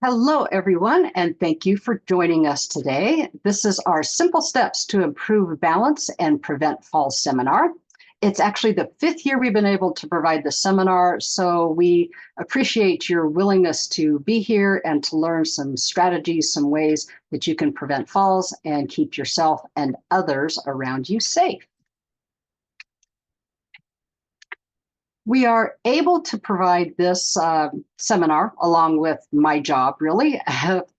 Hello, everyone, and thank you for joining us today. This is our Simple Steps to Improve Balance and Prevent Falls seminar. It's actually the 5th year we've been able to provide the seminar, so we appreciate your willingness to be here and to learn some strategies, some ways that you can prevent falls and keep yourself and others around you safe. We are able to provide this seminar along with my job, really,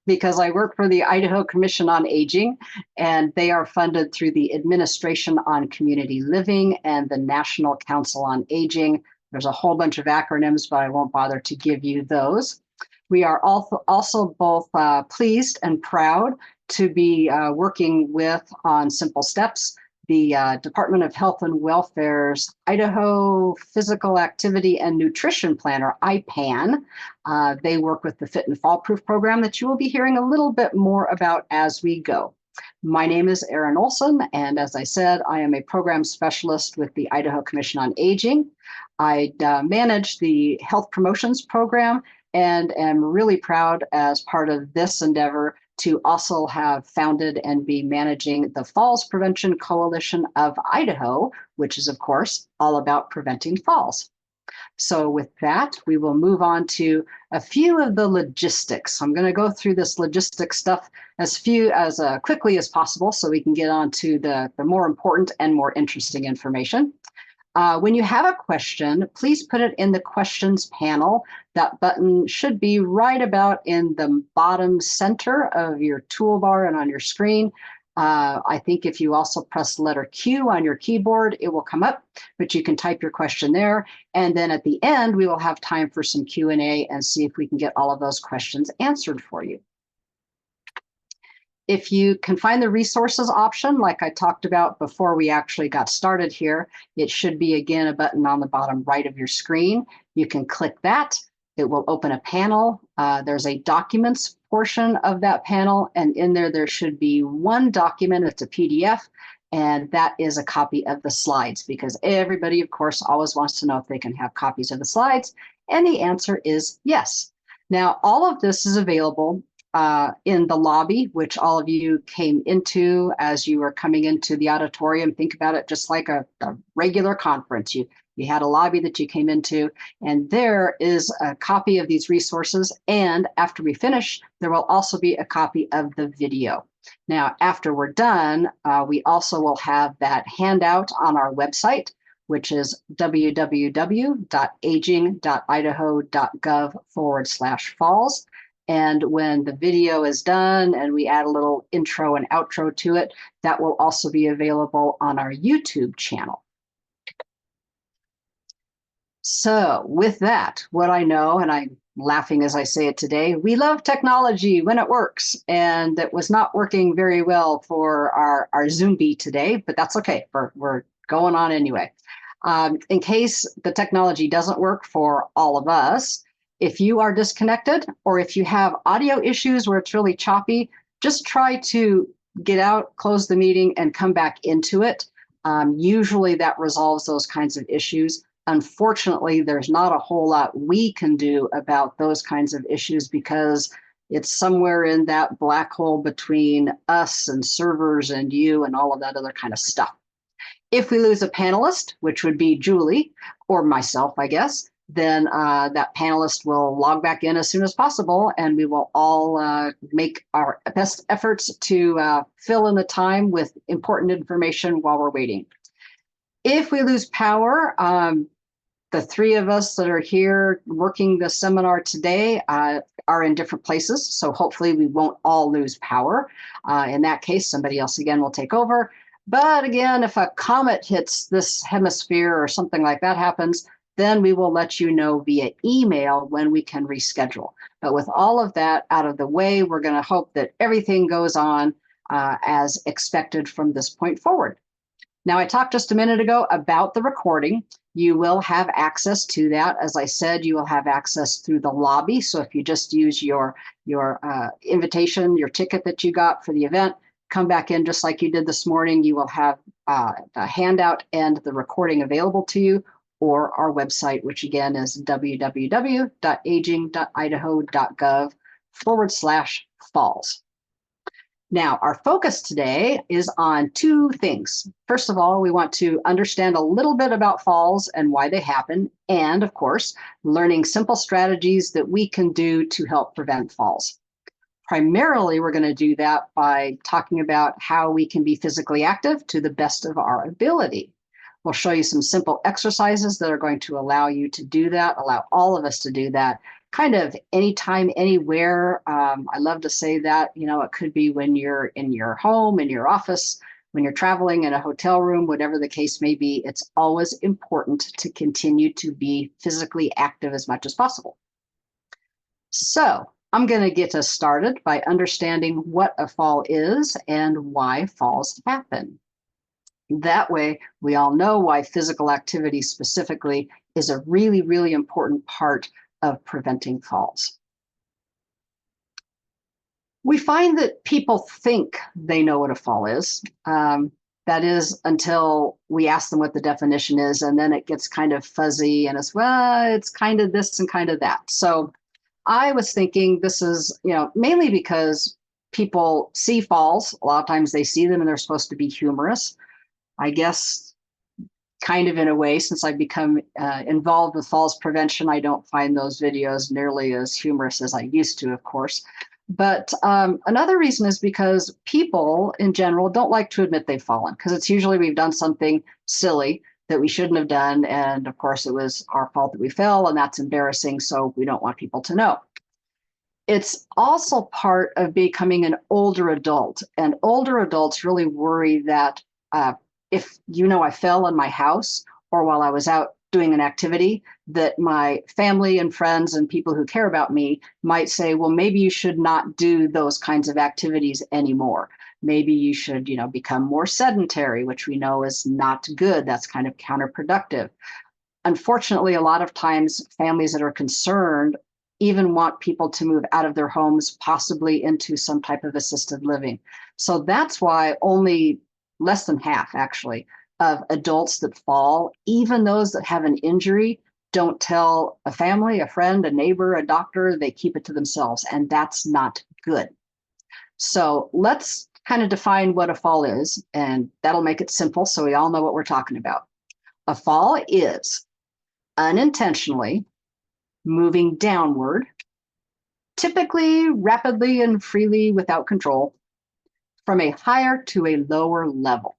because I work for the Idaho Commission on Aging, and they are funded through the Administration on Community Living and the National Council on Aging. There's a whole bunch of acronyms, but I won't bother to give you those. We are also both pleased and proud to be working with on Simple Steps, the Department of Health and Welfare's Idaho Physical Activity and Nutrition Plan, or IPAN. They work with the Fit and Fall Proof program that you will be hearing a little bit more about as we go. My name is Erin Olson, and as I said, I am a program specialist with the Idaho Commission on Aging. I manage the Health Promotions Program and am really proud as part of this endeavor to also have founded and be managing the Falls Prevention Coalition of Idaho, which is, of course, all about preventing falls. So with that, we will move on to a few of the logistics. I'm going to go through this logistics stuff as quickly as possible so we can get on to the more important and more interesting information. When you have a question, please put it in the questions panel. That button should be right about in the bottom center of your toolbar and on your screen. I think if you also press the letter Q on your keyboard, it will come up, but you can type your question there. And then at the end, we will have time for some Q&A and see if we can get all of those questions answered for you. If you can find the resources option, like I talked about before we actually got started here, it should be, again, a button on the bottom right of your screen. You can click that. It will open a panel. There's a documents portion of that panel, and in there should be one document. It's a PDF, and that is a copy of the slides, because everybody, of course, always wants to know if they can have copies of the slides, and the answer is yes. Now, all of this is available in the lobby, which all of you came into as you were coming into the auditorium. Think about it just like a regular conference. You had a lobby that you came into, and there is a copy of these resources. And after we finish, there will also be a copy of the video. Now, after we're done, we also will have that handout on our website, which is www.aging.idaho.gov/falls. And when the video is done and we add a little intro and outro to it, that will also be available on our YouTube channel. So with that, what I know, and I'm laughing as I say it today, we love technology when it works, and it was not working very well for our Zoom beat today, but that's okay, we're going on anyway. In case the technology doesn't work for all of us, if you are disconnected or if you have audio issues where it's really choppy, just try to get out, close the meeting, and come back into it. Usually that resolves those kinds of issues. Unfortunately, there's not a whole lot we can do about those kinds of issues because it's somewhere in that black hole between us and servers and you and all of that other kind of stuff. If we lose a panelist, which would be Julie or myself, I guess, then that panelist will log back in as soon as possible, and we will all make our best efforts to fill in the time with important information while we're waiting. If we lose power, the three of us that are here working the seminar today are in different places, so hopefully we won't all lose power. In that case, somebody else again will take over. But again, if a comet hits this hemisphere or something like that happens, then we will let you know via email when we can reschedule. But with all of that out of the way, we're going to hope that everything goes on as expected from this point forward. Now, I talked just a minute ago about the recording. You will have access to that. As I said, you will have access through the lobby. So if you just use your invitation, your ticket that you got for the event, come back in just like you did this morning, you will have the handout and the recording available to you, or our website, which again is www.aging.idaho.gov /falls. Now, our focus today is on two things. First of all, we want to understand a little bit about falls and why they happen, and of course, learning simple strategies that we can do to help prevent falls. Primarily, we're going to do that by talking about how we can be physically active to the best of our ability. We'll show you some simple exercises that are going to allow you to do that, allow all of us to do that, kind of anytime, anywhere. I love to say that, it could be when you're in your home, in your office, when you're traveling in a hotel room, whatever the case may be. It's always important to continue to be physically active as much as possible. So I'm going to get us started by understanding what a fall is and why falls happen. That way, we all know why physical activity specifically is a really, really important part of preventing falls. We find that people think they know what a fall is. That is until we ask them what the definition is, and then it gets kind of fuzzy and it's kind of this and kind of that. So I was thinking this is, mainly because people see falls. A lot of times they see them and they're supposed to be humorous. I guess kind of in a way, since I've become involved with falls prevention, I don't find those videos nearly as humorous as I used to, of course. But another reason is because people in general don't like to admit they've fallen, because it's usually we've done something silly that we shouldn't have done. And of course, it was our fault that we fell, and that's embarrassing. So we don't want people to know. It's also part of becoming an older adult. And older adults really worry that if I fell in my house or while I was out doing an activity, that my family and friends and people who care about me might say, well, maybe you should not do those kinds of activities anymore. Maybe you should, become more sedentary, which we know is not good. That's kind of counterproductive. Unfortunately, a lot of times families that are concerned even want people to move out of their homes, possibly into some type of assisted living. So that's why only less than half, actually, of adults that fall, even those that have an injury, don't tell a family, a friend, a neighbor, a doctor. They keep it to themselves, and that's not good. So let's kind of define what a fall is, and that'll make it simple so we all know what we're talking about. A fall is unintentionally moving downward, typically rapidly and freely without control, from a higher to a lower level.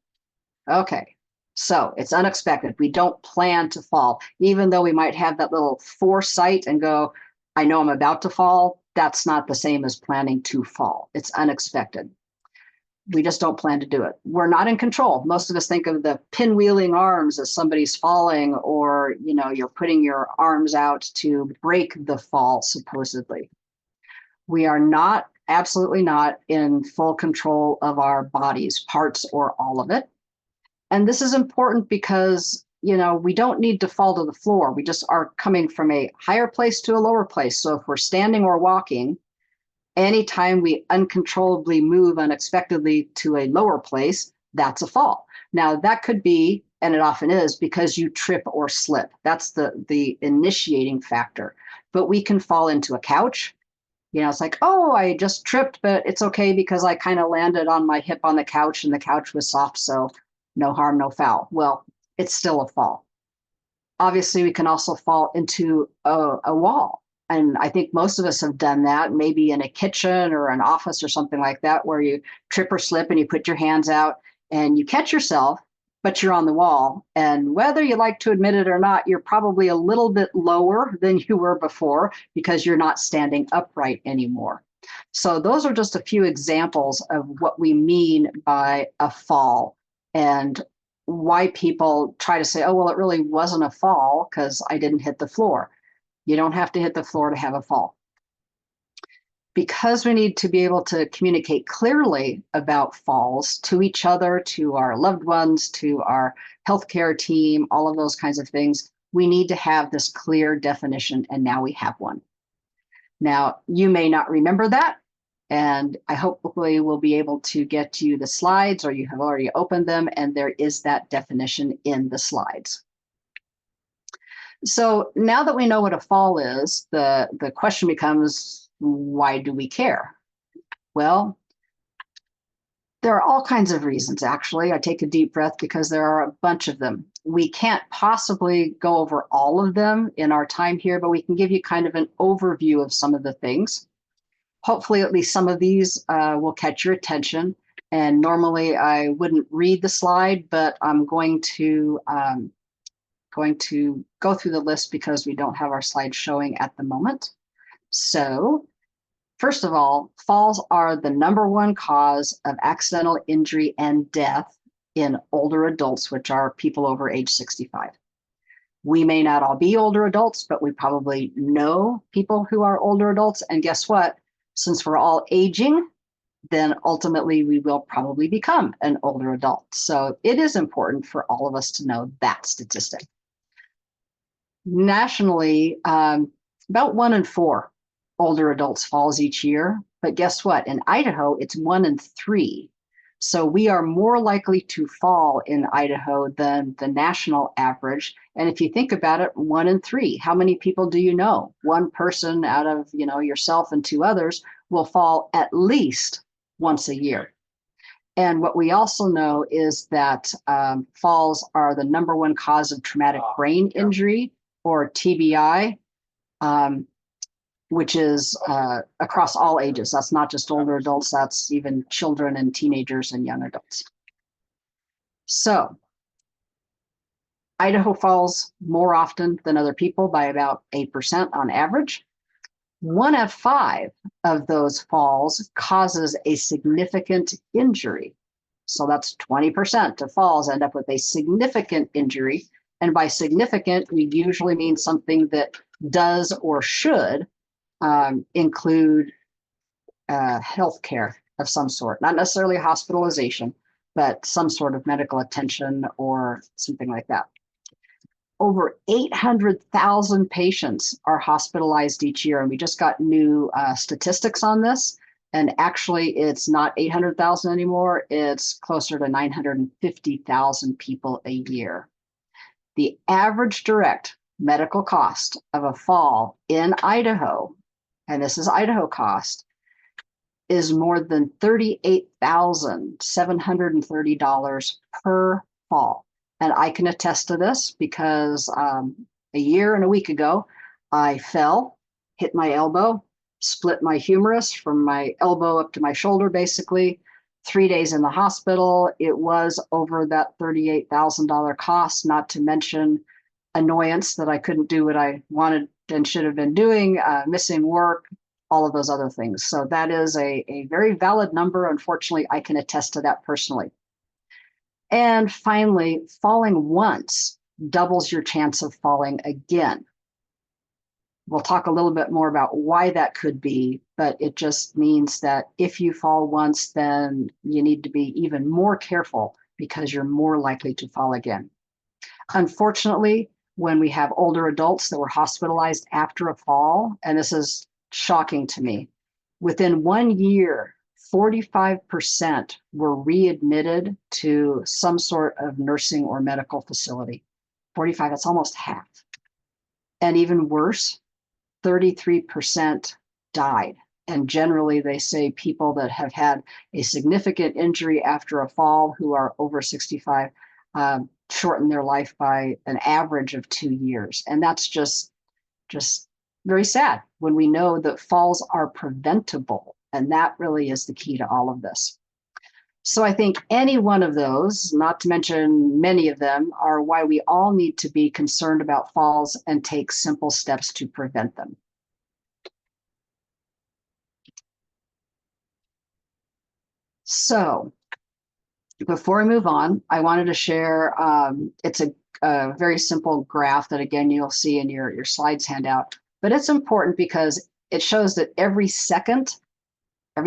Okay, so it's unexpected. We don't plan to fall, even though we might have that little foresight and go, I know I'm about to fall. That's not the same as planning to fall. It's unexpected. We just don't plan to do it. We're not in control. Most of us think of the pinwheeling arms as somebody's falling, or, you're putting your arms out to break the fall, supposedly. We are not, absolutely not, in full control of our bodies, parts or all of it. And this is important because, we don't need to fall to the floor. We just are coming from a higher place to a lower place. So if we're standing or walking, anytime we uncontrollably move unexpectedly to a lower place, that's a fall. Now, that could be, and it often is, because you trip or slip. That's the initiating factor. But we can fall into a couch. It's like, oh, I just tripped, but it's okay because I kind of landed on my hip on the couch and the couch was soft, so no harm, no foul. Well, it's still a fall. Obviously, we can also fall into a wall. And I think most of us have done that, maybe in a kitchen or an office or something like that, where you trip or slip and you put your hands out and you catch yourself, but you're on the wall. And whether you like to admit it or not, you're probably a little bit lower than you were before because you're not standing upright anymore. So those are just a few examples of what we mean by a fall and why people try to say, oh, well, it really wasn't a fall because I didn't hit the floor. You don't have to hit the floor to have a fall. Because we need to be able to communicate clearly about falls to each other, to our loved ones, to our healthcare team, all of those kinds of things, we need to have this clear definition, and now we have one. Now, you may not remember that, and I hopefully will be able to get you the slides, or you have already opened them, and there is that definition in the slides. So now that we know what a fall is, the question becomes, why do we care? Well, there are all kinds of reasons, actually. I take a deep breath because there are a bunch of them. We can't possibly go over all of them in our time here, but we can give you kind of an overview of some of the things. Hopefully, at least some of these will catch your attention. And normally I wouldn't read the slide, but I'm going to go through the list because we don't have our slide showing at the moment. So first of all, falls are the #1 cause of accidental injury and death in older adults, which are people over age 65. We may not all be older adults, but we probably know people who are older adults. And guess what? Since we're all aging, then ultimately we will probably become an older adult. So it is important for all of us to know that statistic. Nationally, about 1 in 4 older adults falls each year. But guess what? In Idaho, it's 1 in 3. So we are more likely to fall in Idaho than the national average. And if you think about it, 1 in 3, how many people do you know? One person out of, yourself and 2 others will fall at least once a year. And what we also know is that falls are the #1 cause of traumatic brain injury, or TBI, which is across all ages. That's not just older adults, that's even children and teenagers and young adults. So Idaho falls more often than other people by about 8% on average. 1 out of 5 of those falls causes a significant injury. So that's 20% of falls end up with a significant injury. And by significant, we usually mean something that does or should include health care of some sort, not necessarily hospitalization, but some sort of medical attention or something like that. Over 800,000 patients are hospitalized each year, and we just got new statistics on this. And actually, it's not 800,000 anymore. It's closer to 950,000 people a year. The average direct medical cost of a fall in Idaho, and this is Idaho cost, is more than $38,730 per fall. And I can attest to this because a year and a week ago, I fell, hit my elbow, split my humerus from my elbow up to my shoulder, basically. 3 days in the hospital. It was over that $38,000 cost, not to mention annoyance that I couldn't do what I wanted and should have been doing, missing work, all of those other things. So that is a very valid number. Unfortunately, I can attest to that personally. And finally, falling once doubles your chance of falling again. We'll talk a little bit more about why that could be, but it just means that if you fall once, then you need to be even more careful because you're more likely to fall again. Unfortunately, when we have older adults that were hospitalized after a fall, and this is shocking to me, within 1 year, 45% were readmitted to some sort of nursing or medical facility. 45, that's almost half. And even worse, 33% died. And generally, they say people that have had a significant injury after a fall who are over 65 shorten their life by an average of 2 years. And that's just very sad when we know that falls are preventable. And that really is the key to all of this. So I think any one of those, not to mention many of them, are why we all need to be concerned about falls and take simple steps to prevent them. So before I move on, I wanted to share, it's a very simple graph that, again, you'll see in your slides handout, but it's important because it shows that every second of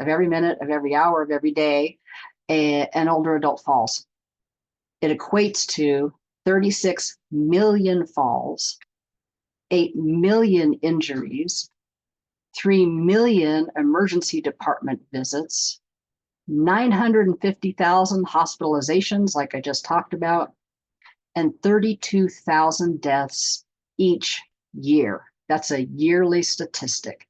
every minute of every hour of every day, an older adult falls. It equates to 36 million falls, 8 million injuries, 3 million emergency department visits, 950,000 hospitalizations, like I just talked about, and 32,000 deaths each year. That's a yearly statistic.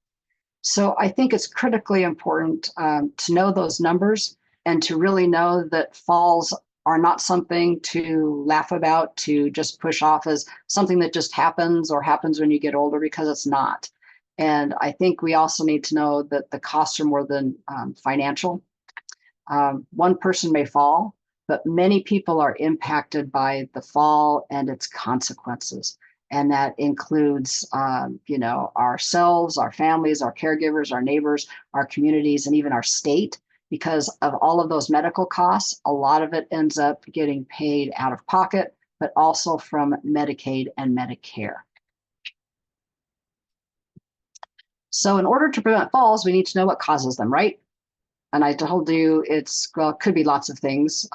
So I think it's critically important to know those numbers and to really know that falls are not something to laugh about, to just push off as something that just happens or happens when you get older, because it's not. And I think we also need to know that the costs are more than financial. One person may fall, but many people are impacted by the fall and its consequences. And that includes, ourselves, our families, our caregivers, our neighbors, our communities, and even our state. Because of all of those medical costs, a lot of it ends up getting paid out of pocket, but also from Medicaid and Medicare. So in order to prevent falls, we need to know what causes them, right? And I told you it could be lots of things.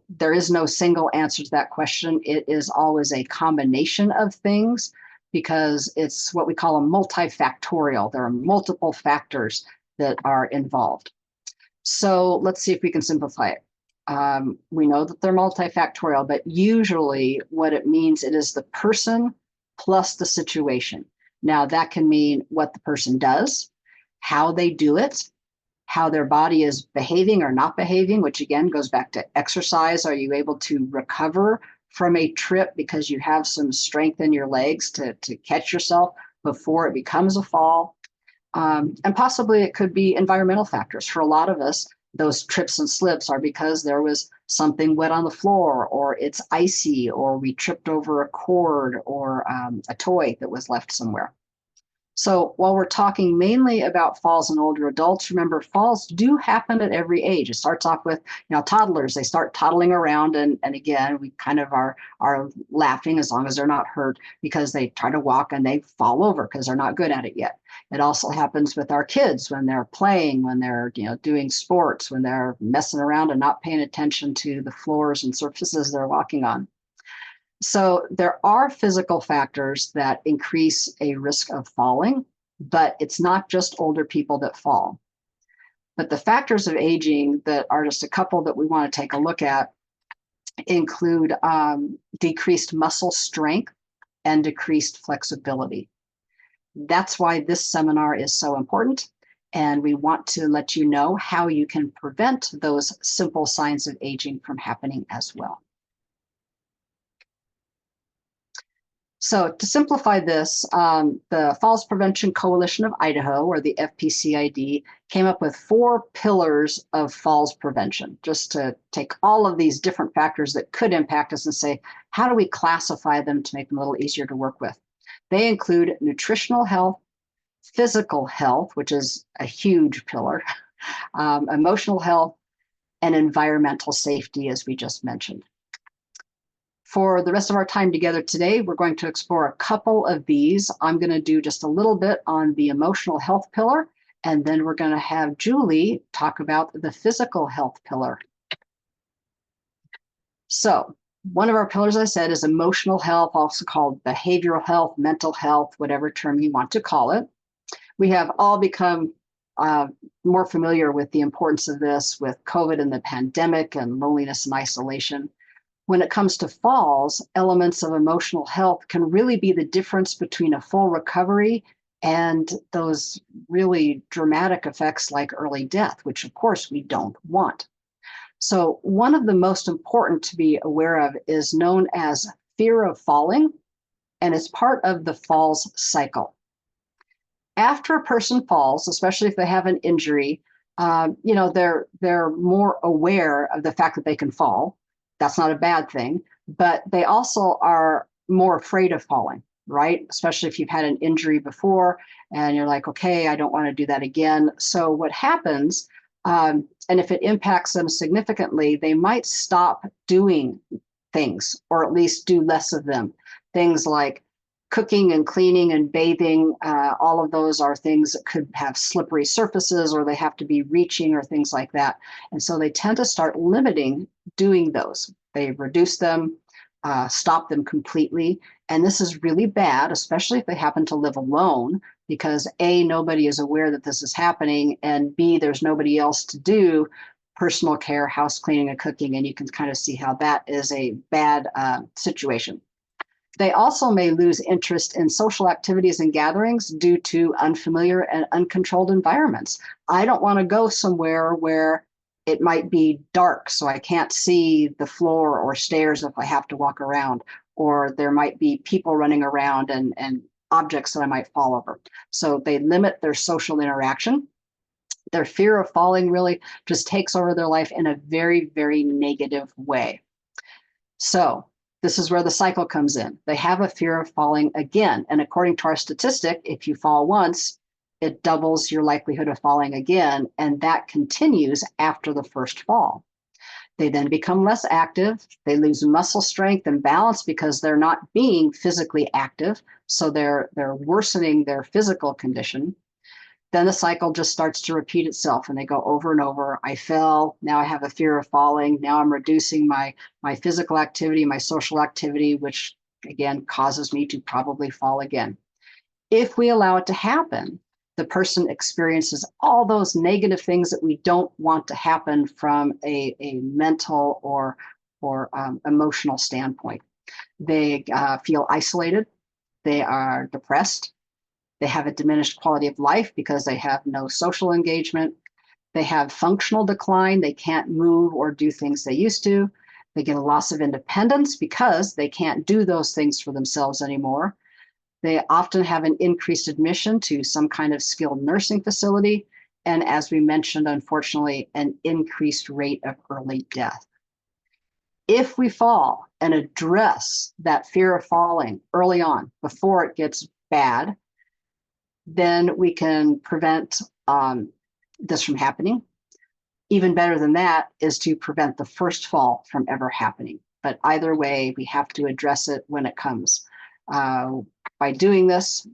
There is no single answer to that question. It is always a combination of things because it's what we call a multifactorial. There are multiple factors that are involved. So let's see if we can simplify it. We know that they're multifactorial, but usually what it means, it is the person plus the situation. Now that can mean what the person does, how they do it, how their body is behaving or not behaving, which again goes back to exercise. Are you able to recover from a trip because you have some strength in your legs to catch yourself before it becomes a fall? And possibly it could be environmental factors. For a lot of us, those trips and slips are because there was something wet on the floor, or it's icy, or we tripped over a cord or a toy that was left somewhere. So while we're talking mainly about falls in older adults, remember falls do happen at every age. It starts off with, toddlers, they start toddling around. And again, we kind of are laughing as long as they're not hurt because they try to walk and they fall over because they're not good at it yet. It also happens with our kids when they're playing, when they're, doing sports, when they're messing around and not paying attention to the floors and surfaces they're walking on. So there are physical factors that increase a risk of falling, but it's not just older people that fall. But the factors of aging that are just a couple that we want to take a look at include decreased muscle strength and decreased flexibility. That's why this seminar is so important. And we want to let you know how you can prevent those simple signs of aging from happening as well. So to simplify this, the Falls Prevention Coalition of Idaho, or the FPCID, came up with 4 pillars of falls prevention, just to take all of these different factors that could impact us and say, how do we classify them to make them a little easier to work with? They include nutritional health, physical health, which is a huge pillar, emotional health, and environmental safety, as we just mentioned. For the rest of our time together today, we're going to explore a couple of these. I'm going to do just a little bit on the emotional health pillar, and then we're going to have Julie talk about the physical health pillar. So one of our pillars, I said, is emotional health, also called behavioral health, mental health, whatever term you want to call it. We have all become more familiar with the importance of this with COVID and the pandemic and loneliness and isolation. When it comes to falls, elements of emotional health can really be the difference between a full recovery and those really dramatic effects like early death, which of course we don't want. So one of the most important to be aware of is known as fear of falling, and it's part of the falls cycle. After a person falls, especially if they have an injury, they're more aware of the fact that they can fall. That's not a bad thing, but they also are more afraid of falling, right? Especially if you've had an injury before and you're like, okay, I don't want to do that again. So what happens, and if it impacts them significantly, they might stop doing things, or at least do less of them. Things like cooking and cleaning and bathing, all of those are things that could have slippery surfaces, or they have to be reaching or things like that. And so they tend to start limiting doing those. They reduce them, stop them completely. And this is really bad, especially if they happen to live alone, because A, nobody is aware that this is happening, and B, there's nobody else to do personal care, house cleaning, and cooking. And you can kind of see how that is a bad situation. They also may lose interest in social activities and gatherings due to unfamiliar and uncontrolled environments. I don't want to go somewhere where it might be dark, so I can't see the floor or stairs if I have to walk around, or there might be people running around and objects that I might fall over. So they limit their social interaction. Their fear of falling really just takes over their life in a very, very negative way. So this is where the cycle comes in. They have a fear of falling again. And according to our statistic, if you fall once, it doubles your likelihood of falling again. And that continues after the first fall. They then become less active. They lose muscle strength and balance because they're not being physically active. So they're worsening their physical condition. Then the cycle just starts to repeat itself and they go over and over. I fell, now I have a fear of falling. Now I'm reducing my physical activity, my social activity, which again causes me to probably fall again. If we allow it to happen, the person experiences all those negative things that we don't want to happen from a mental or emotional standpoint. They feel isolated. They are depressed. They have a diminished quality of life because they have no social engagement. They have functional decline. They can't move or do things they used to. They get a loss of independence because they can't do those things for themselves anymore. They often have an increased admission to some kind of skilled nursing facility. And as we mentioned, unfortunately, an increased rate of early death. If we fall and address that fear of falling early on before it gets bad, then we can prevent this from happening. Even better than that is to prevent the first fall from ever happening. But either way, we have to address it when it comes. By doing this,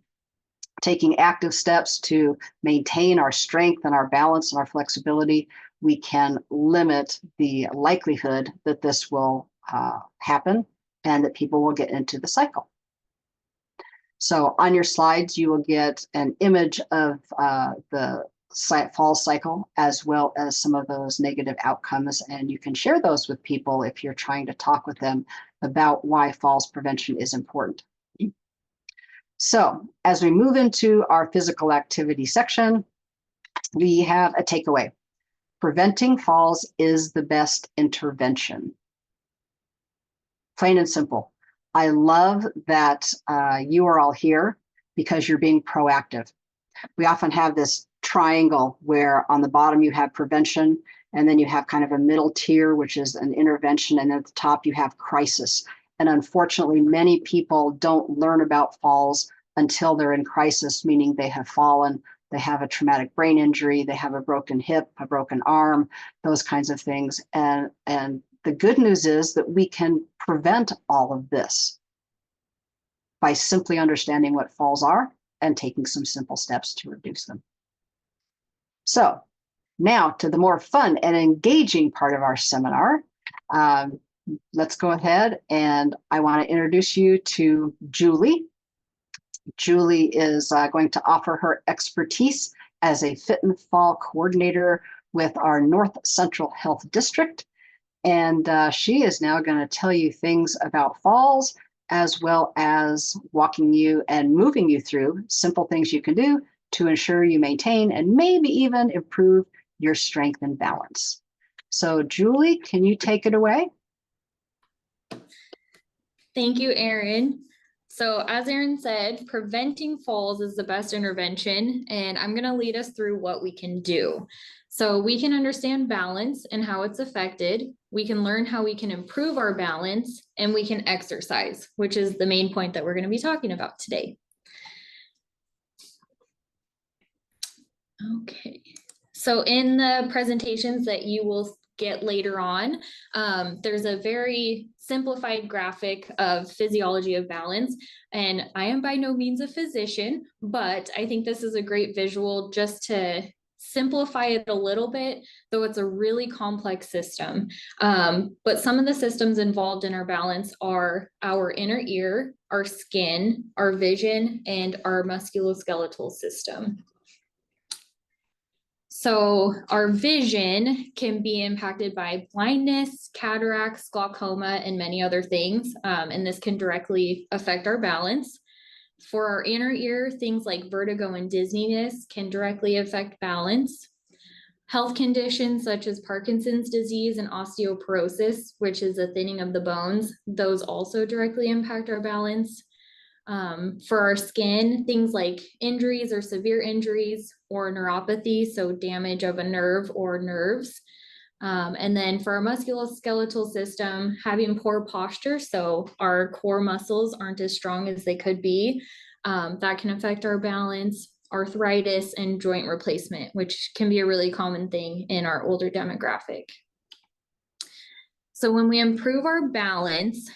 taking active steps to maintain our strength and our balance and our flexibility, we can limit the likelihood that this will happen and that people will get into the cycle. So on your slides, you will get an image of the fall cycle as well as some of those negative outcomes, and you can share those with people if you're trying to talk with them about why falls prevention is important. So as we move into our physical activity section, we have a takeaway. Preventing falls is the best intervention. Plain and simple. I love that you are all here because you're being proactive. We often have this triangle where on the bottom you have prevention, and then you have kind of a middle tier, which is an intervention, and at the top you have crisis. And unfortunately, many people don't learn about falls until they're in crisis, meaning they have fallen, they have a traumatic brain injury, they have a broken hip, a broken arm, those kinds of things. And the good news is that we can prevent all of this by simply understanding what falls are and taking some simple steps to reduce them. So now to the more fun and engaging part of our seminar. Let's go ahead, and I want to introduce you to Julie. Julie is going to offer her expertise as a Fit and Fall coordinator with our North Central Health District. And she is now going to tell you things about falls, as well as walking you and moving you through simple things you can do to ensure you maintain and maybe even improve your strength and balance. So Julie, can you take it away? Thank you, Erin. So as Erin said, preventing falls is the best intervention, and I'm going to lead us through what we can do. So we can understand balance and how it's affected. We can learn how we can improve our balance, and we can exercise, which is the main point that we're going to be talking about today. Okay, so in the presentations that you will get later on, there's a very simplified graphic of physiology of balance. And I am by no means a physician, but I think this is a great visual just to simplify it a little bit, though it's a really complex system. But some of the systems involved in our balance are our inner ear, our skin, our vision, and our musculoskeletal system. So our vision can be impacted by blindness, cataracts, glaucoma, and many other things. And this can directly affect our balance. For our inner ear, things like vertigo and dizziness can directly affect balance. Health conditions such as Parkinson's disease and osteoporosis, which is a thinning of the bones, those also directly impact our balance. For our skin, things like injuries or severe injuries or neuropathy, so damage of a nerve or nerves. And then for our musculoskeletal system, having poor posture, so our core muscles aren't as strong as they could be, that can affect our balance. Arthritis and joint replacement, which can be a really common thing in our older demographic. So when we improve our balance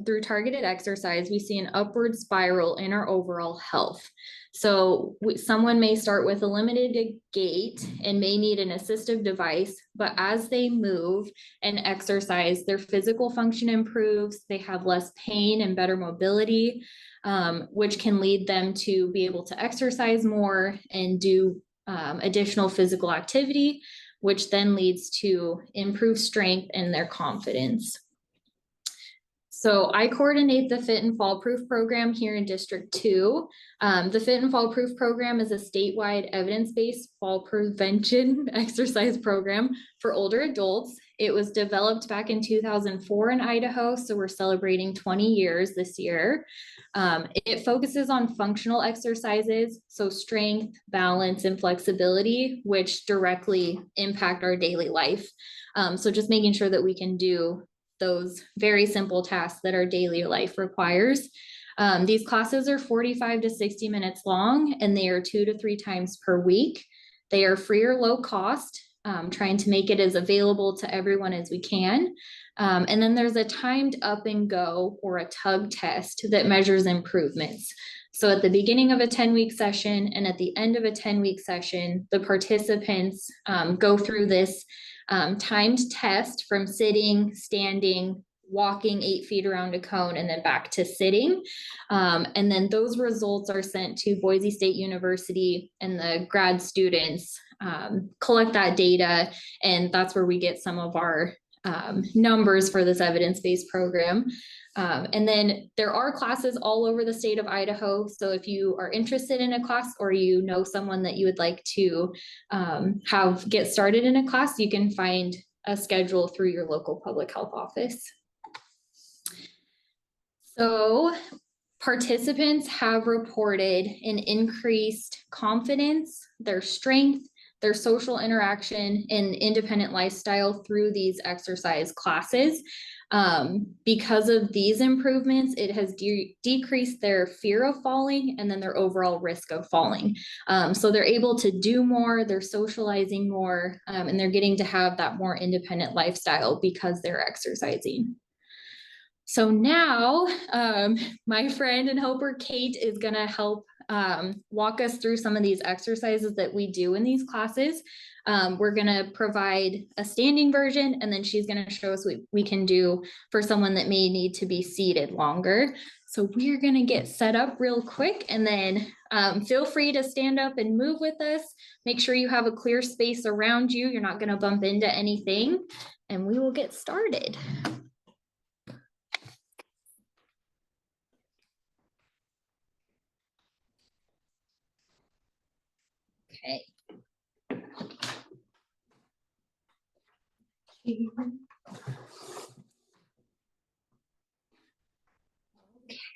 through targeted exercise, we see an upward spiral in our overall health. So someone may start with a limited gait and may need an assistive device, but as they move and exercise, their physical function improves, they have less pain and better mobility, which can lead them to be able to exercise more and do additional physical activity, which then leads to improved strength and their confidence. So I coordinate the Fit and Fall Proof program here in District 2. The Fit and Fall Proof program is a statewide evidence-based fall prevention exercise program for older adults. It was developed back in 2004 in Idaho, so we're celebrating 20 years this year. It focuses on functional exercises, so strength, balance, and flexibility, which directly impact our daily life. So just making sure that we can do those very simple tasks that our daily life requires. These classes are 45 to 60 minutes long, and they are 2 to 3 times per week. They are free or low cost, trying to make it as available to everyone as we can. And then there's a timed up and go or a tug test that measures improvements. So at the beginning of a 10-week session and at the end of a 10-week session, the participants go through this timed test from sitting, standing, walking 8 feet around a cone, and then back to sitting. And then those results are sent to Boise State University, and the grad students collect that data, and that's where we get some of our numbers for this evidence-based program. And then there are classes all over the state of Idaho. So if you are interested in a class or you know someone that you would like to get started in a class, you can find a schedule through your local public health office. So participants have reported an increased confidence, their strength, their social interaction, and independent lifestyle through these exercise classes. Because of these improvements, it has decreased their fear of falling and then their overall risk of falling. So they're able to do more, they're socializing more, and they're getting to have that more independent lifestyle because they're exercising. So now my friend and helper Kate is going to help walk us through some of these exercises that we do in these classes. We're going to provide a standing version, and then she's going to show us what we can do for someone that may need to be seated longer. So we're going to get set up real quick, and then feel free to stand up and move with us. Make sure you have a clear space around you. You're not going to bump into anything, and we will get started. Okay.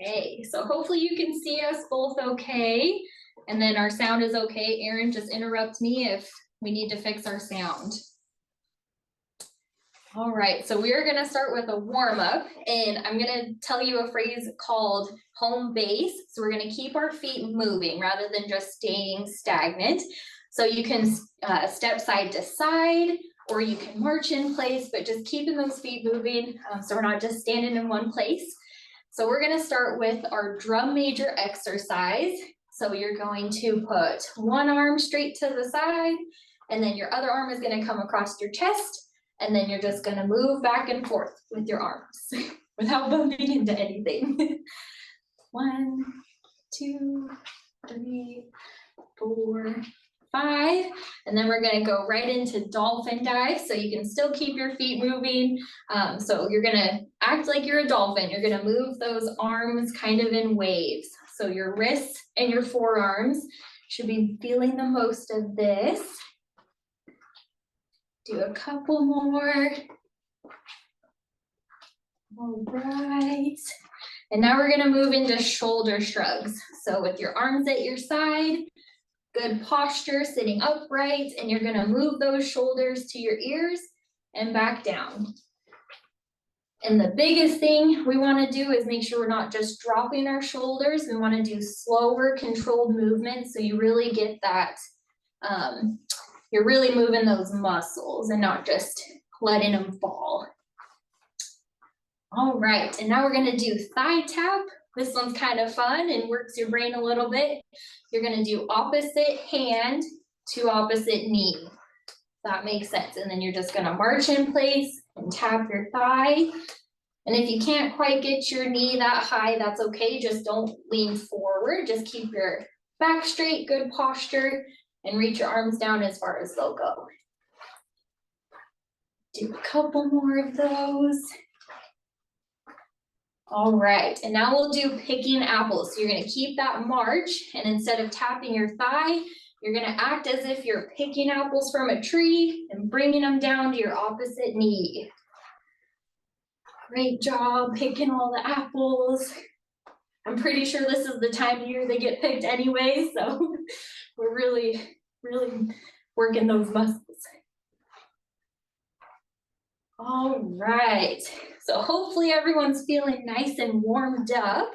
Okay, so hopefully you can see us both okay. And then our sound is okay. Erin, just interrupt me if we need to fix our sound. All right, so we're gonna start with a warm up, and I'm gonna tell you a phrase called home base. So we're gonna keep our feet moving rather than just staying stagnant. So you can step side to side, or you can march in place, but just keeping those feet moving so we're not just standing in one place. So we're gonna start with our drum major exercise. So you're going to put one arm straight to the side, and then your other arm is gonna come across your chest, and then you're just gonna move back and forth with your arms without bumping into anything. 1, 2, 3, 4, 5, and then we're gonna go right into dolphin dive, so you can still keep your feet moving. So you're gonna act like you're a dolphin. You're gonna move those arms kind of in waves. So your wrists and your forearms should be feeling the most of this. Do a couple more. All right. And now we're gonna move into shoulder shrugs. So with your arms at your side, good posture, sitting upright, and you're gonna move those shoulders to your ears and back down. And the biggest thing we wanna do is make sure we're not just dropping our shoulders. We wanna do slower, controlled movements so you really get that, you're really moving those muscles and not just letting them fall. All right, and now we're gonna do thigh tap. This one's kind of fun and works your brain a little bit. You're gonna do opposite hand to opposite knee. That makes sense. And then you're just gonna march in place and tap your thigh. And if you can't quite get your knee that high, that's okay. Just don't lean forward. Just keep your back straight, good posture, and reach your arms down as far as they'll go. Do a couple more of those. All right, and now we'll do picking apples. So you're gonna keep that march, and instead of tapping your thigh, you're gonna act as if you're picking apples from a tree and bringing them down to your opposite knee. Great job picking all the apples. I'm pretty sure this is the time of year they get picked anyway, so we're really working those muscles. All right, so hopefully everyone's feeling nice and warmed up.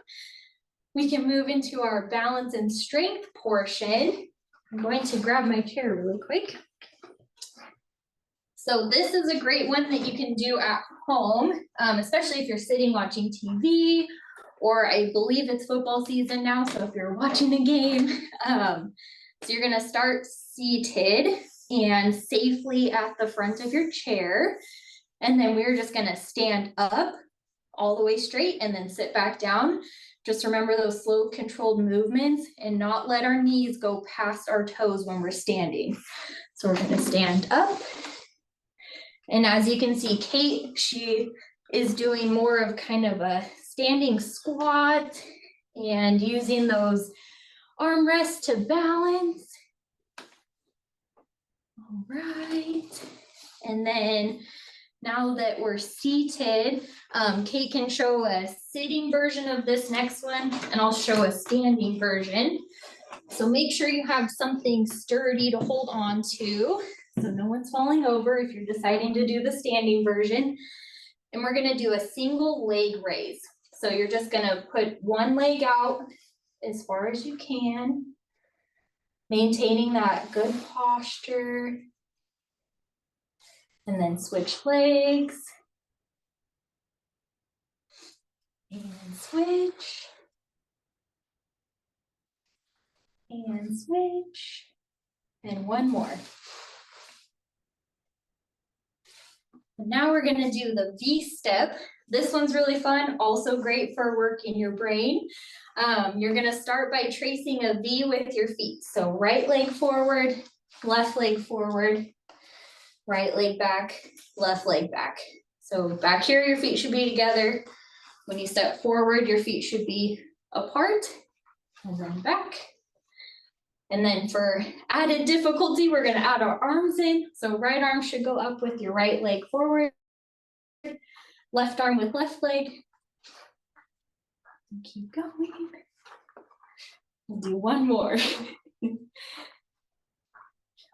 We can move into our balance and strength portion. I'm going to grab my chair really quick. So this is a great one that you can do at home, especially if you're sitting watching TV, or I believe it's football season now, so if you're watching a game. So you're gonna start seated and safely at the front of your chair. And then we're just gonna stand up all the way straight and then sit back down. Just remember those slow controlled movements and not let our knees go past our toes when we're standing. So we're gonna stand up. And as you can see, Kate, she is doing more of kind of a standing squat and using those armrests to balance. All right. And then now that we're seated, Kate can show a sitting version of this next one, and I'll show a standing version. So make sure you have something sturdy to hold on to, so no one's falling over if you're deciding to do the standing version. And we're gonna do a single leg raise. So you're just gonna put one leg out as far as you can, maintaining that good posture. And then switch legs. And switch. And switch. And one more. And now we're gonna do the V step. This one's really fun, also great for working your brain. You're gonna start by tracing a V with your feet. So right leg forward, left leg forward, right leg back, left leg back. So back here, your feet should be together. When you step forward, your feet should be apart, and then back. And then for added difficulty, we're gonna add our arms in. So right arm should go up with your right leg forward, left arm with left leg. And keep going. We'll do one more.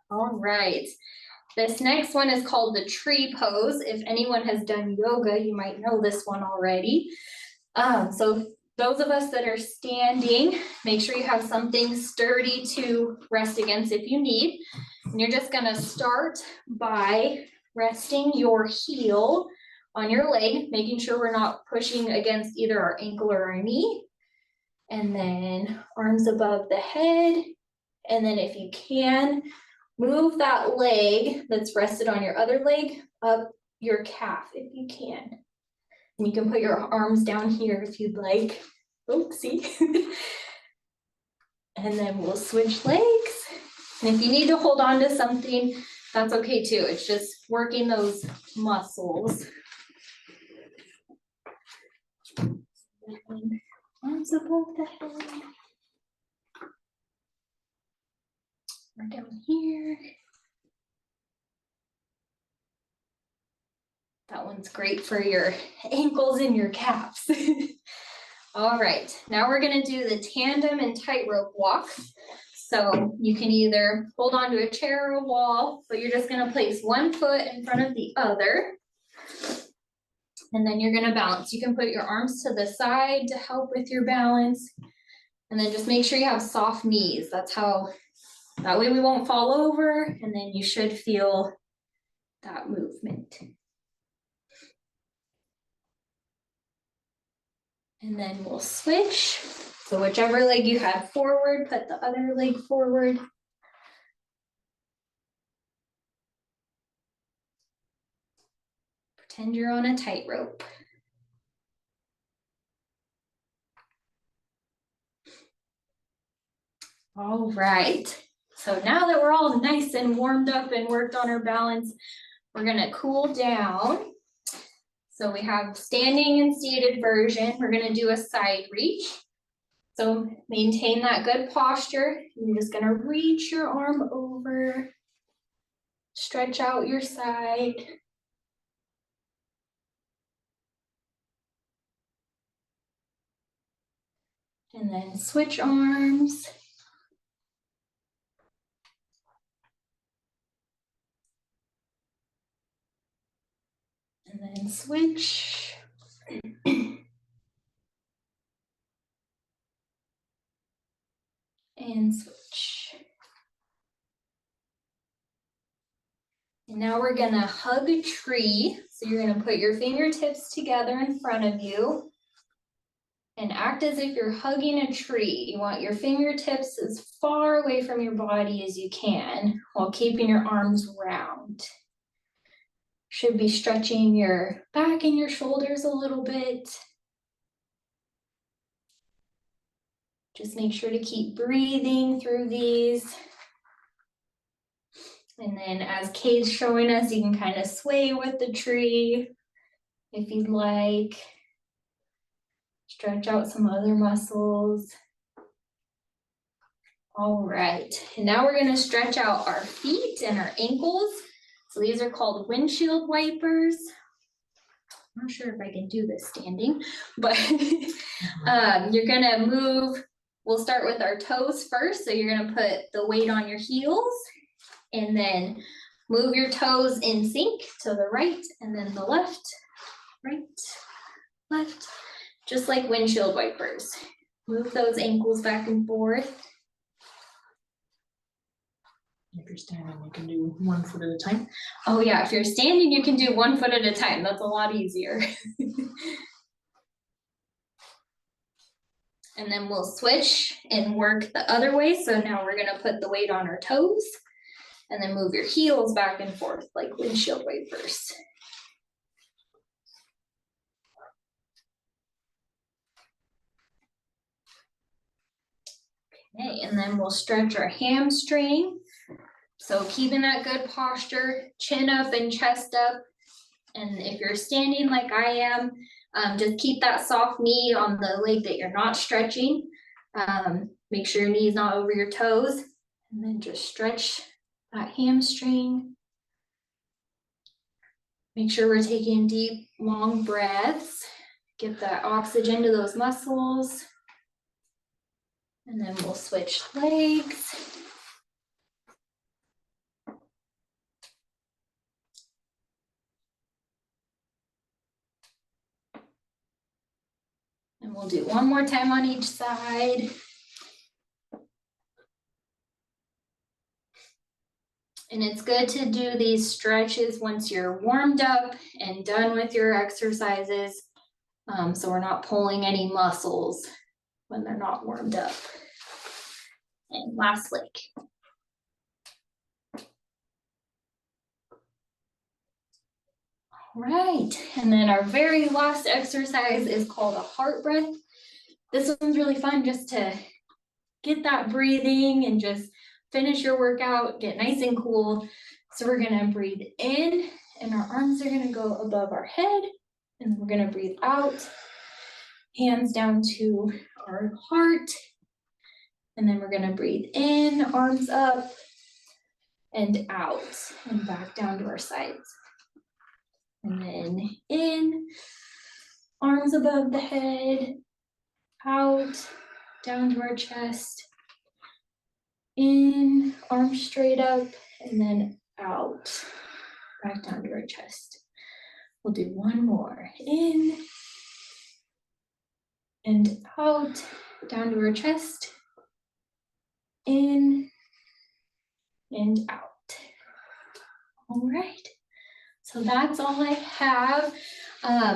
All right. This next one is called the tree pose. If anyone has done yoga, you might know this one already. So those of us that are standing, make sure you have something sturdy to rest against if you need. And you're just gonna start by resting your heel on your leg, making sure we're not pushing against either our ankle or our knee. And then arms above the head. And then if you can, move that leg that's rested on your other leg up your calf if you can. And you can put your arms down here if you'd like. Oopsie. And then we'll switch legs. And if you need to hold on to something, that's okay too. It's just working those muscles. Arms above the head. We're down here. That one's great for your ankles and your calves. All right, now we're gonna do the tandem and tightrope walk. So you can either hold on to a chair or a wall, but you're just gonna place one foot in front of the other. And then you're gonna balance. You can put your arms to the side to help with your balance. And then just make sure you have soft knees. That way we won't fall over, and then you should feel that movement. And then we'll switch. So whichever leg you had forward, put the other leg forward. Pretend you're on a tightrope. All right, so now that we're all nice and warmed up and worked on our balance, we're gonna cool down. So we have standing and seated version. We're gonna do a side reach. So maintain that good posture. You're just gonna reach your arm over, stretch out your side. And then switch arms. And then switch. And switch. And now we're gonna hug a tree. So you're gonna put your fingertips together in front of you and act as if you're hugging a tree. You want your fingertips as far away from your body as you can while keeping your arms round. Should be stretching your back and your shoulders a little bit. Just make sure to keep breathing through these. And then as Kay's showing us, you can kind of sway with the tree if you'd like. Stretch out some other muscles. All right, and now we're gonna stretch out our feet and our ankles. So these are called windshield wipers. I'm not sure if I can do this standing, but you're gonna move. We'll start with our toes first. So you're gonna put the weight on your heels and then move your toes in sync to the right and then the left, right, left, just like windshield wipers. Move those ankles back and forth. If you're standing, you can do 1 foot at a time. Oh yeah, if you're standing, you can do 1 foot at a time. That's a lot easier. And then we'll switch and work the other way. So now we're gonna put the weight on our toes and then move your heels back and forth like windshield wipers. Okay, and then we'll stretch our hamstring. So keeping that good posture, chin up and chest up. And if you're standing like I am, just keep that soft knee on the leg that you're not stretching. Make sure your knee's not over your toes. And then just stretch that hamstring. Make sure we're taking deep, long breaths. Get that oxygen to those muscles. And then we'll switch legs. And we'll do one more time on each side. And it's good to do these stretches once you're warmed up and done with your exercises. So we're not pulling any muscles when they're not warmed up. And last leg. All right, and then our very last exercise is called a heart breath. This one's really fun just to get that breathing and just finish your workout, get nice and cool. So we're gonna breathe in and our arms are gonna go above our head, and we're gonna breathe out, hands down to our heart. And then we're gonna breathe in, arms up and out and back down to our sides. And then in, arms above the head, out, down to our chest, in, arms straight up, and then out, back down to our chest. We'll do one more, in, and out, down to our chest, in, and out. All right, so that's all I have.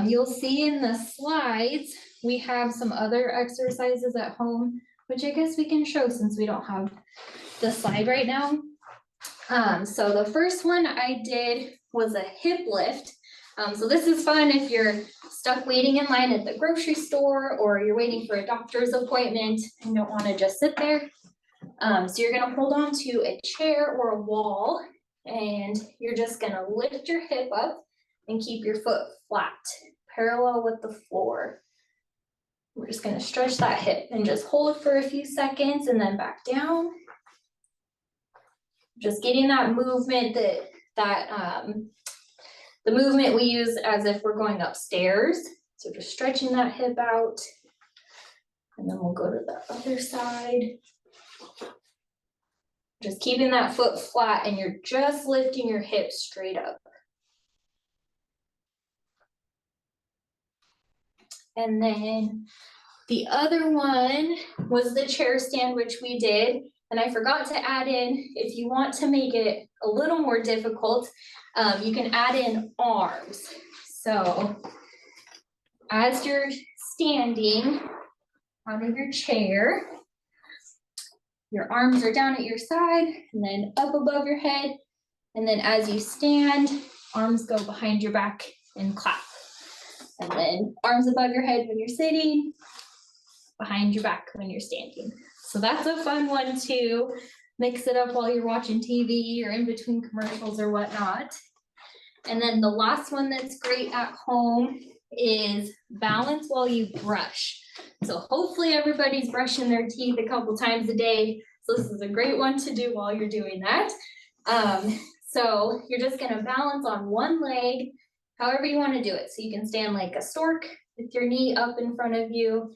You'll see in the slides, we have some other exercises at home, which I guess we can show since we don't have the slide right now. So the first one I did was a hip lift. So this is fun if you're stuck waiting in line at the grocery store or you're waiting for a doctor's appointment and don't want to just sit there. So you're going to hold on to a chair or a wall, and you're just going to lift your hip up and keep your foot flat, parallel with the floor. We're just going to stretch that hip and just hold for a few seconds and then back down. Just getting that movement the movement we use as if we're going upstairs. So just stretching that hip out, and then we'll go to the other side. Just keeping that foot flat, and you're just lifting your hips straight up. And then the other one was the chair stand, which we did. And I forgot to add in, if you want to make it a little more difficult, you can add in arms. So as you're standing out of your chair, your arms are down at your side and then up above your head. And then as you stand, arms go behind your back and clap. And then arms above your head when you're sitting, behind your back when you're standing. So that's a fun one too. Mix it up while you're watching TV or in between commercials or whatnot. And then the last one that's great at home is balance while you brush. So hopefully everybody's brushing their teeth a couple times a day. So this is a great one to do while you're doing that. So you're just gonna balance on one leg, however you wanna do it. So you can stand like a stork with your knee up in front of you.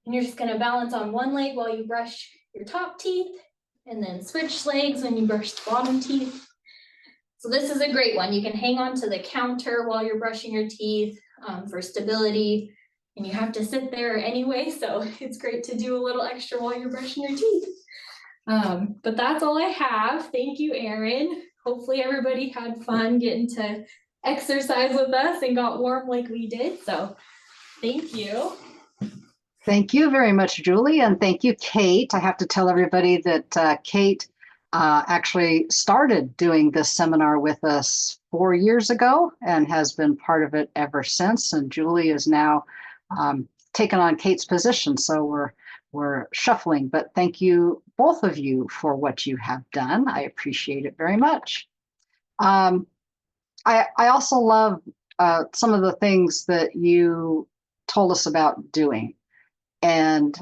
And you're just gonna balance on one leg while you brush your top teeth, and then switch legs when you brush the bottom teeth. So this is a great one. You can hang on to the counter while you're brushing your teeth for stability, and you have to sit there anyway, so it's great to do a little extra while you're brushing your teeth. But that's all I have. Thank you, Erin. Hopefully everybody had fun getting to exercise with us and got warm like we did, so thank you. Thank you very much, Julie, and thank you, Kate. I have to tell everybody that Kate actually started doing this seminar with us 4 years ago and has been part of it ever since. And Julie is now taken on Kate's position, so we're shuffling. But thank you, both of you, for what you have done. I appreciate it very much. I also love some of the things that you told us about doing. And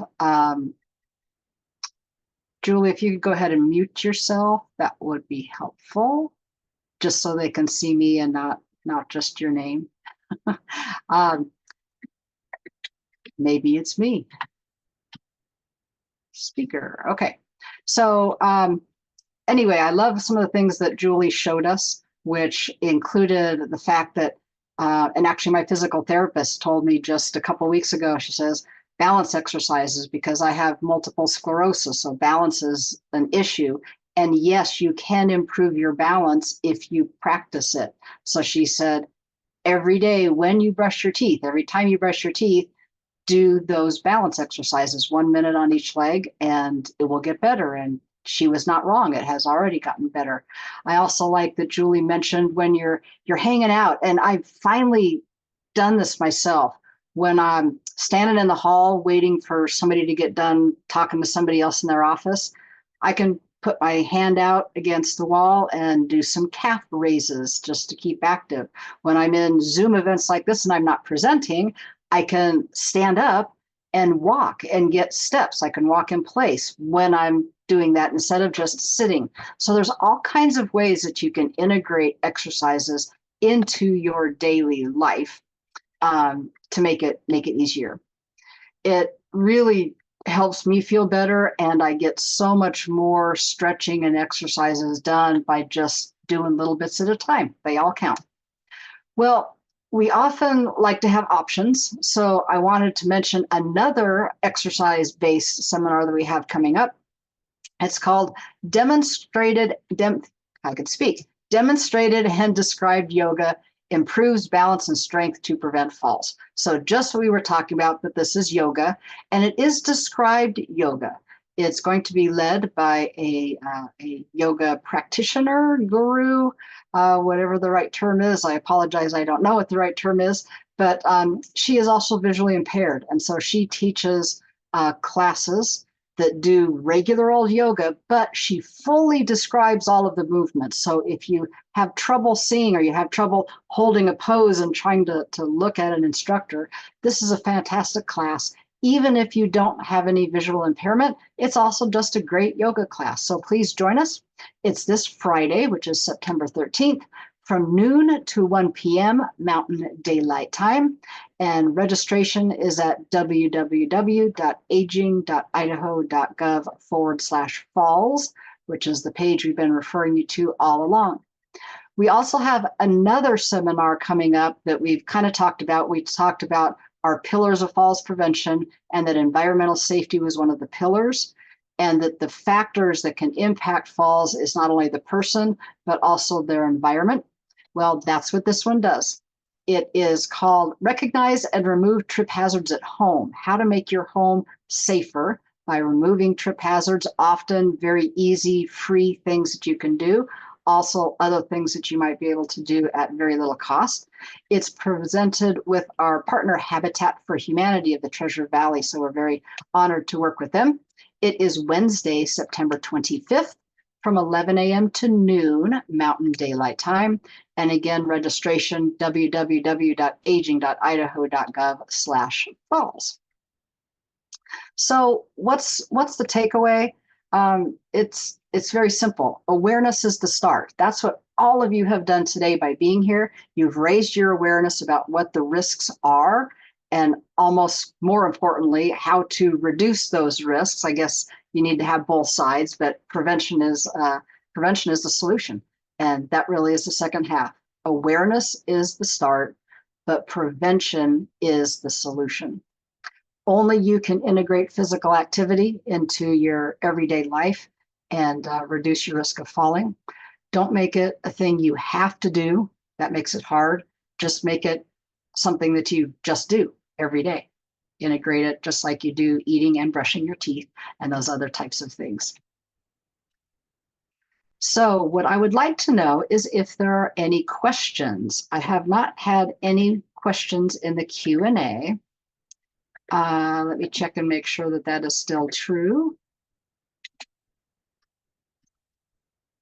Julie, if you could go ahead and mute yourself, that would be helpful, just so they can see me and not just your name. Maybe it's me. Speaker. Okay. So anyway, I love some of the things that Julie showed us, which included the fact that, and actually my physical therapist told me just a couple of weeks ago, she says, balance exercises because I have multiple sclerosis, so balance is an issue. And yes, you can improve your balance if you practice it. So she said, every day when you brush your teeth, every time you brush your teeth, do those balance exercises, 1 minute on each leg, and it will get better. And she was not wrong. It has already gotten better. I also like that Julie mentioned when you're hanging out, and I've finally done this myself. When I'm standing in the hall waiting for somebody to get done talking to somebody else in their office, I can put my hand out against the wall and do some calf raises just to keep active. When I'm in Zoom events like this and I'm not presenting, I can stand up and walk and get steps. I can walk in place when I'm doing that instead of just sitting. So there's all kinds of ways that you can integrate exercises into your daily life to make it easier. It really helps me feel better, and I get so much more stretching and exercises done by just doing little bits at a time. They all count. Well, we often like to have options, so I wanted to mention another exercise-based seminar that we have coming up. It's called Demonstrated and Described Yoga Improves Balance and Strength to Prevent Falls. So just what we were talking about, but this is yoga, and it is described yoga. It's going to be led by a yoga practitioner, guru, whatever the right term is. I apologize, I don't know what the right term is, but she is also visually impaired. And so she teaches classes that do regular old yoga, but she fully describes all of the movements. So if you have trouble seeing or you have trouble holding a pose and trying to look at an instructor, this is a fantastic class. Even if you don't have any visual impairment, it's also just a great yoga class. So please join us. It's this Friday, which is September 13th, from noon to 1 p.m. Mountain Daylight Time. And registration is at www.aging.idaho.gov/falls, which is the page we've been referring you to all along. We also have another seminar coming up that we've kind of talked about. We talked about our pillars of falls prevention, and that environmental safety was one of the pillars, and that the factors that can impact falls is not only the person, but also their environment. Well, that's what this one does. It is called Recognize and Remove Trip Hazards at Home, how to make your home safer by removing trip hazards, often very easy, free things that you can do. Also, other things that you might be able to do at very little cost. It's presented with our partner Habitat for Humanity of the Treasure Valley, so we're very honored to work with them. It is Wednesday, September 25th, from 11 a.m. to noon Mountain Daylight Time. And again, registration, www.aging.idaho.gov/falls. So what's the takeaway? It's very simple. Awareness is the start. That's what all of you have done today by being here. You've raised your awareness about what the risks are, and almost more importantly, how to reduce those risks. I guess you need to have both sides, but prevention is the solution. And that really is the second half. Awareness is the start, but prevention is the solution. Only you can integrate physical activity into your everyday life and reduce your risk of falling. Don't make it a thing you have to do. That makes it hard. Just make it something that you just do every day. Integrate it just like you do eating and brushing your teeth and those other types of things. So what I would like to know is if there are any questions. I have not had any questions in the Q&A. Let me check and make sure that that is still true.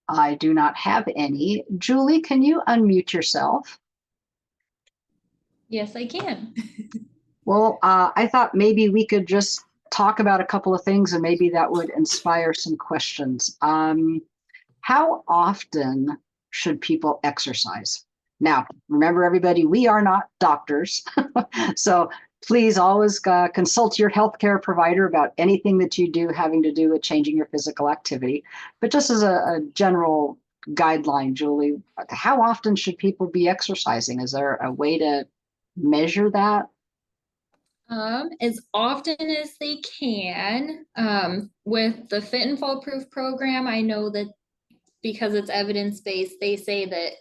I do not have any. Julie, can you unmute yourself? Yes, I can. Well, I thought maybe we could just talk about a couple of things and maybe that would inspire some questions. How often should people exercise? Now, remember everybody, we are not doctors. So please always consult your healthcare provider about anything that you do having to do with changing your physical activity. But just as a general guideline, Julie, how often should people be exercising? Is there a way to measure that? As often as they can. With the Fit and Fall Proof program, I know that because it's evidence-based, they say that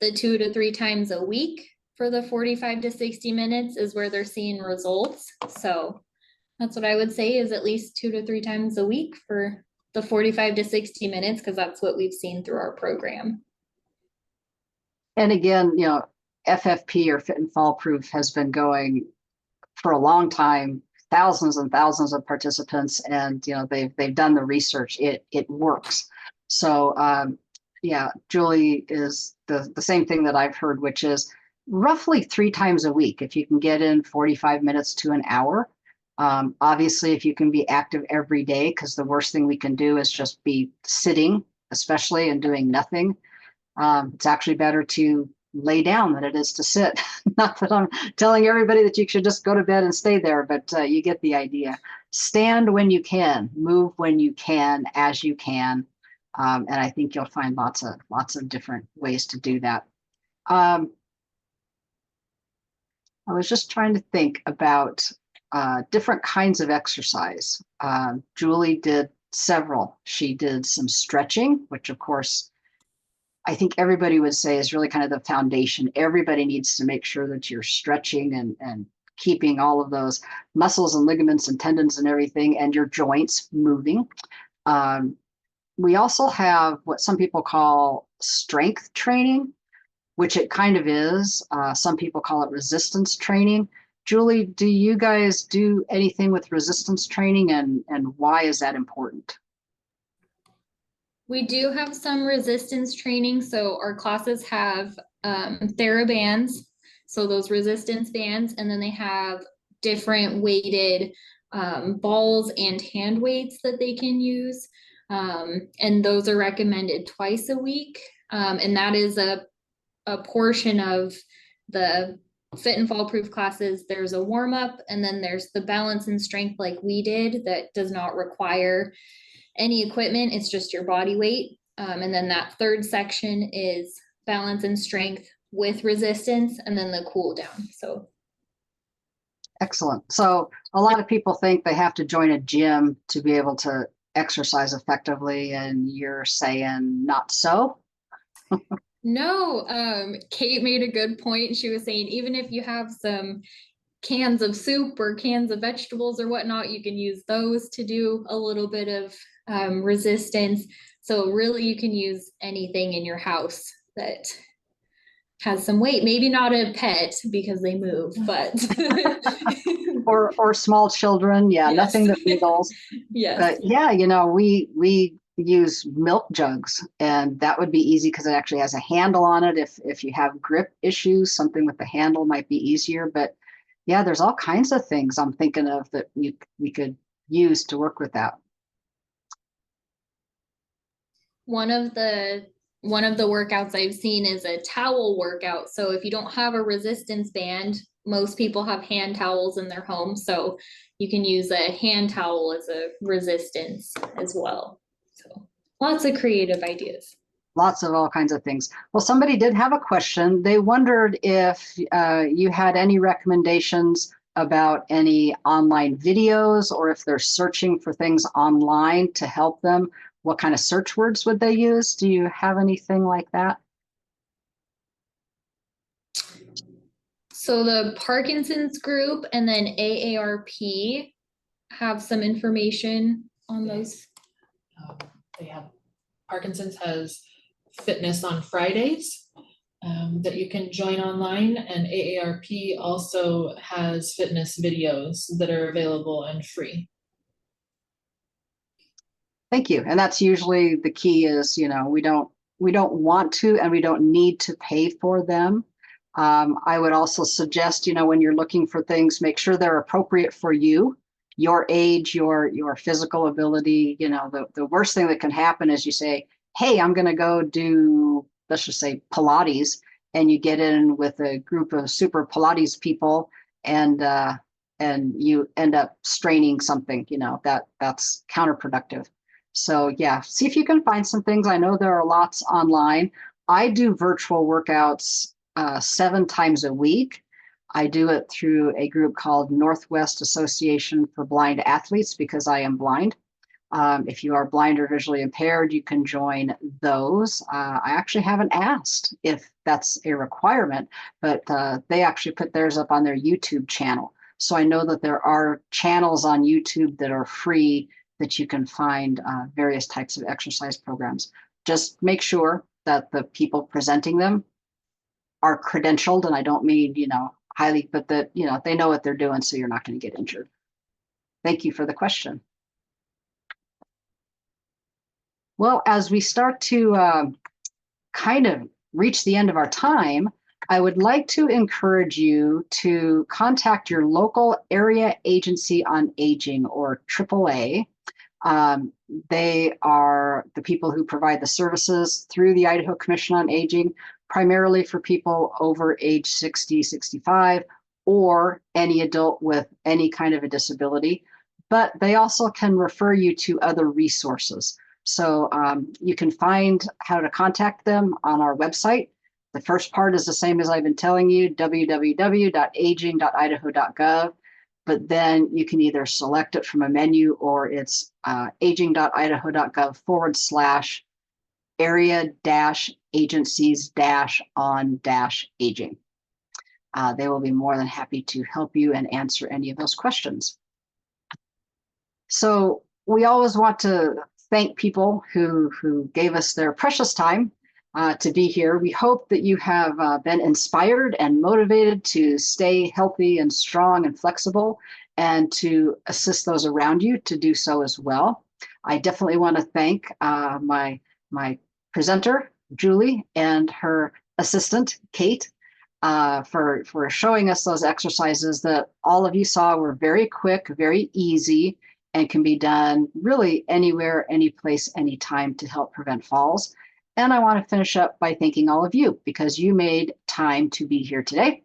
the 2 to 3 times a week for the 45 to 60 minutes is where they're seeing results. So that's what I would say, is at least 2 to 3 times a week for the 45 to 60 minutes, because that's what we've seen through our program. And again, you know, FFP or Fit and Fall Proof has been going for a long time, thousands and thousands of participants, and you know they've done the research. It works. So yeah, Julie is the same thing that I've heard, which is roughly 3 times a week. If you can get in 45 minutes to an hour. Obviously, if you can be active every day, because the worst thing we can do is just be sitting, especially, and doing nothing. It's actually better to lay down than it is to sit. Not that I'm telling everybody that you should just go to bed and stay there, but you get the idea. Stand when you can, move when you can, as you can. And I think you'll find lots of different ways to do that. I was just trying to think about different kinds of exercise. Julie did several. She did some stretching, which of course, I think everybody would say is really kind of the foundation. Everybody needs to make sure that you're stretching and keeping all of those muscles and ligaments and tendons and everything and your joints moving. We also have what some people call strength training, which it kind of is. Some people call it resistance training. Julie, do you guys do anything with resistance training, and why is that important? We do have some resistance training. So our classes have TheraBands, so those resistance bands, and then they have different weighted balls and hand weights that they can use. And those are recommended twice a week. And that is a portion of the fit and fall proof classes. There's a warm up, and then there's the balance and strength like we did that does not require any equipment. It's just your body weight. And then that third section is balance and strength with resistance, and then the cool down. So excellent. So a lot of people think they have to join a gym to be able to exercise effectively, and you're saying not so? no, Kate made a good point. She was saying, even if you have some cans of soup or cans of vegetables or whatnot, you can use those to do a little bit of resistance. So really you can use anything in your house that has some weight, maybe not a pet because they move, but or small children. Yeah, yes. Nothing that wiggles. Yes. But yeah, we use milk jugs, and that would be easy because it actually has a handle on it. If you have grip issues, something with the handle might be easier. But yeah, there's all kinds of things I'm thinking of that we could use to work with that. One of the workouts I've seen is a towel workout. So if you don't have a resistance band, most people have hand towels in their home. So you can use a hand towel as a resistance as well. So lots of creative ideas. Lots of all kinds of things. Well, somebody did have a question. They wondered if you had any recommendations about any online videos, or if they're searching for things online to help them, what kind of search words would they use? Do you have anything like that? So the Parkinson's group and then AARP have some information on those. They have, Parkinson's has fitness on Fridays that you can join online, and AARP also has fitness videos that are available and free. Thank you. And that's usually the key is, we don't want to, and we don't need to pay for them. I would also suggest, when you're looking for things, make sure they're appropriate for you, your age, your physical ability. The worst thing that can happen is you say, hey, I'm going to go do, let's just say, Pilates, and you get in with a group of super Pilates people, and you end up straining something. That's counterproductive. So yeah, see if you can find some things. I know there are lots online. I do virtual workouts 7 times a week. I do it through a group called Northwest Association for Blind Athletes because I am blind. If you are blind or visually impaired, you can join those. I actually haven't asked if that's a requirement, but they actually put theirs up on their YouTube channel. So I know that there are channels on YouTube that are free that you can find various types of exercise programs. Just make sure that the people presenting them are credentialed, and I don't mean, highly, but that, they know what they're doing, so you're not going to get injured. Thank you for the question. Well, as we start to kind of reach the end of our time, I would like to encourage you to contact your local area agency on aging, or AAA. They are the people who provide the services through the Idaho Commission on Aging, primarily for people over age 60, 65, or any adult with any kind of a disability. But they also can refer you to other resources. So you can find how to contact them on our website. The first part is the same as I've been telling you, www.aging.idaho.gov. But then you can either select it from a menu, or it's aging.idaho.gov/area-agencies-on-aging. They will be more than happy to help you and answer any of those questions. So we always want to thank people who gave us their precious time to be here. We hope that you have been inspired and motivated to stay healthy and strong and flexible, and to assist those around you to do so as well. I definitely want to thank my presenter, Julie, and her assistant, Kate, for showing us those exercises that all of you saw were very quick, very easy, and can be done really anywhere, any place, anytime to help prevent falls. And I want to finish up by thanking all of you, because you made time to be here today,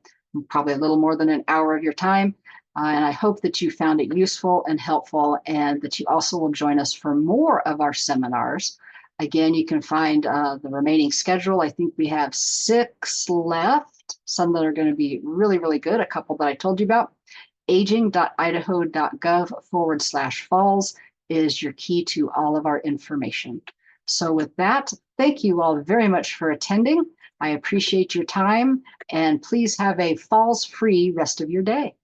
probably a little more than an hour of your time. And I hope that you found it useful and helpful, and that you also will join us for more of our seminars. Again, you can find the remaining schedule. I think we have 6 left, some that are going to be really, really good, a couple that I told you about. aging.idaho.gov/falls is your key to all of our information. So with that, thank you all very much for attending. I appreciate your time, and please have a falls-free rest of your day.